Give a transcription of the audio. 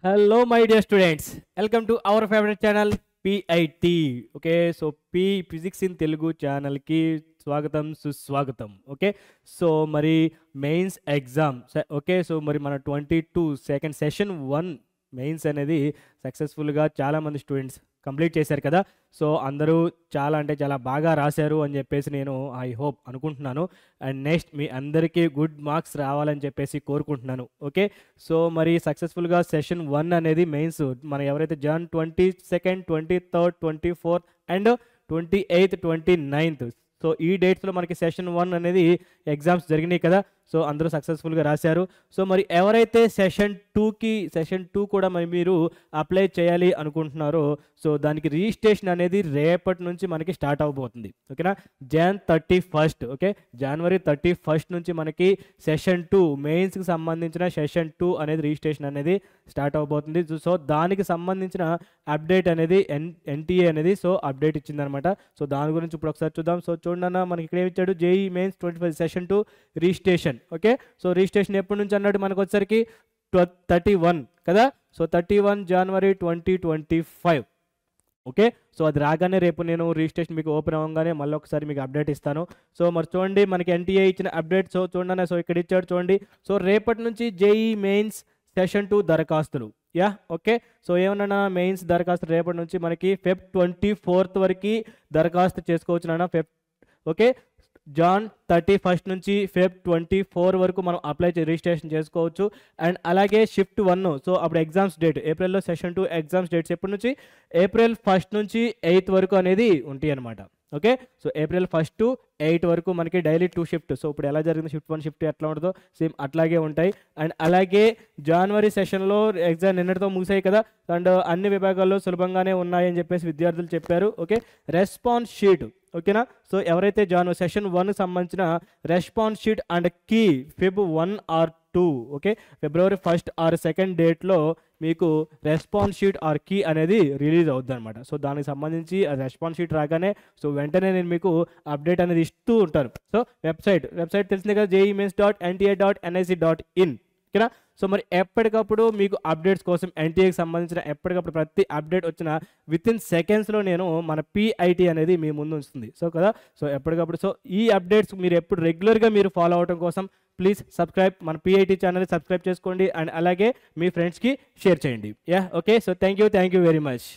Hello, my dear students. Welcome to our favorite channel PIT. Okay, so P Physics in Telugu channel ki స్వాగతం సుస్వాగతం. Okay, so మరి mains exam okay, so మరి మన 22 second session 1 mains అనేది సక్సెస్ఫుల్గా చాలామంది students complete చేశారు కదా. సో అందరూ చాలా బాగా రాశారు అని చెప్పేసి నేను ఐ హోప్ అనుకుంటున్నాను. అండ్ నెక్స్ట్ మీ అందరికీ గుడ్ మార్క్స్ రావాలని చెప్పేసి కోరుకుంటున్నాను. ఓకే, సో మరి సక్సెస్ఫుల్గా సెషన్ 1 అనేది మెయిన్స్ మన ఎవరైతే John 22nd 23rd 24th and 28th 29th, so ఈ డేట్స్లో మనకి సెషన్ 1 అనేది ఎగ్జామ్స్ జరిగినాయి కదా. సో అందరూ సక్సెస్ఫుల్గా రాశారు. సో మరి ఎవరైతే సెషన్ 2 కూడా మరి మీరు అప్లై చేయాలి అనుకుంటున్నారో సో దానికి రిజిస్ట్రేషన్ అనేది రేపటి నుంచి మనకి స్టార్ట్ అవబోతుంది. ఓకేనా, Jan 31st. ఓకే, జనవరి 31st నుంచి మనకి సెషన్ 2 మెయిన్స్కి సంబంధించిన సెషన్ 2 అనేది రిజిస్ట్రేషన్ అనేది స్టార్ట్ అవబోతుంది. సో దానికి సంబంధించిన అప్డేట్ అనేది ఎన్టీఏ అనేది సో అప్డేట్ ఇచ్చిందనమాట. సో దాని గురించి ఇప్పుడు ఒకసారి చూద్దాం. సో చూడండి, మనకి ఇక్కడ ఏమి ఇచ్చాడు, JEE mains 25 session 2 registration. Okay, so registration ఎప్పటి నుంచి అన్నాడు మనకు వచ్చేసరికి 31 కదా. సో 31 జనవరి 2025. ఓకే, సో అది రాగానే రేపు నేను రిజిస్ట్రేషన్ మీకు ఓపెన్ అవ్వగానే మళ్ళీ ఒకసారి మీకు అప్డేట్ ఇస్తాను. సో మరి చూడండి, మనకి ఎన్టీఏ ఇచ్చిన అప్డేట్ సో చూడండి. సో ఇక్కడ ఇచ్చాడు చూడండి. సో రేపటి నుంచి జేఈ మెయిన్స్ సెషన్ 2 దరఖాస్తులు ఓకే, సో ఏమన్నా మెయిన్స్ దరఖాస్తు రేపటి నుంచి మనకి Feb 24th వరకు దరఖాస్తు చేసుకోవచ్చు నాన్న. ఓకే, Jan 31st నుంచి Feb 24 వరకు మనం అప్లై రిజిస్ట్రేషన్ చేసుకోవచ్చు. అండ్ అలాగే షిఫ్ట్ 1, సో అప్పుడు ఎగ్జామ్స్ డేట్ ఏప్రిల్లో సెషన్ 2 ఎగ్జామ్స్ డేట్స్ ఎప్పటి నుంచి April 1st నుంచి 8th వరకు అనేది ఉంటాయి అనమాట. Okay, so April 1st to 8 వరకు మనకి డైలీ 2 షిఫ్ట్. సో ఇప్పుడు ఎలా జరిగింది షిఫ్ట్ 1 షిఫ్ట్ ఎట్లా ఉంటుందో సేమ్ అట్లాగే ఉంటాయి. అండ్ అలాగే జనవరి సెషన్లో ఎగ్జామ్ నిన్నటితో ముగిసాయి కదా. అండ్ అన్ని విభాగాల్లో సులభంగానే ఉన్నాయని చెప్పేసి విద్యార్థులు చెప్పారు. ఓకే, రెస్పాన్స్ షీట్ ఓకేనా. సో ఎవరైతే సెషన్ 1 సంబంధించిన response sheet and key Feb 1 or 2 okay, February 1st or 2nd డేట్లో మీకు రెస్పాన్స్ షీట్ ఆర్ కీ అనేది రిలీజ్ అవుద్ది అనమాట. సో దానికి సంబంధించి ఆ రెస్పాన్స్ షీట్ రాగానే సో వెంటనే నేను మీకు అప్డేట్ అనేది ఇస్తూ ఉంటాను. సో వెబ్సైట్ తెలిసిందే కదా, jemains.nta.nic.in. ఓకేనా. సో మరి ఎప్పటికప్పుడు మీకు అప్డేట్స్ కోసం ఎన్టీఏకి సంబంధించిన ఎప్పటికప్పుడు ప్రతి అప్డేట్ వచ్చిన వితిన్ సెకండ్స్లో నేను మన పిఐటి అనేది మీ ముందు ఉంచుతుంది. సో కదా, సో ఎప్పటికప్పుడు సో ఈ అప్డేట్స్ మీరు ఎప్పుడు రెగ్యులర్గా మీరు ఫాలో అవడం కోసం ప్లీజ్ సబ్స్క్రైబ్ మన పిఐటి ఛానల్ని సబ్స్క్రైబ్ చేసుకోండి. అండ్ అలాగే మీ ఫ్రెండ్స్కి షేర్ చేయండి. Okay, so thank you very much.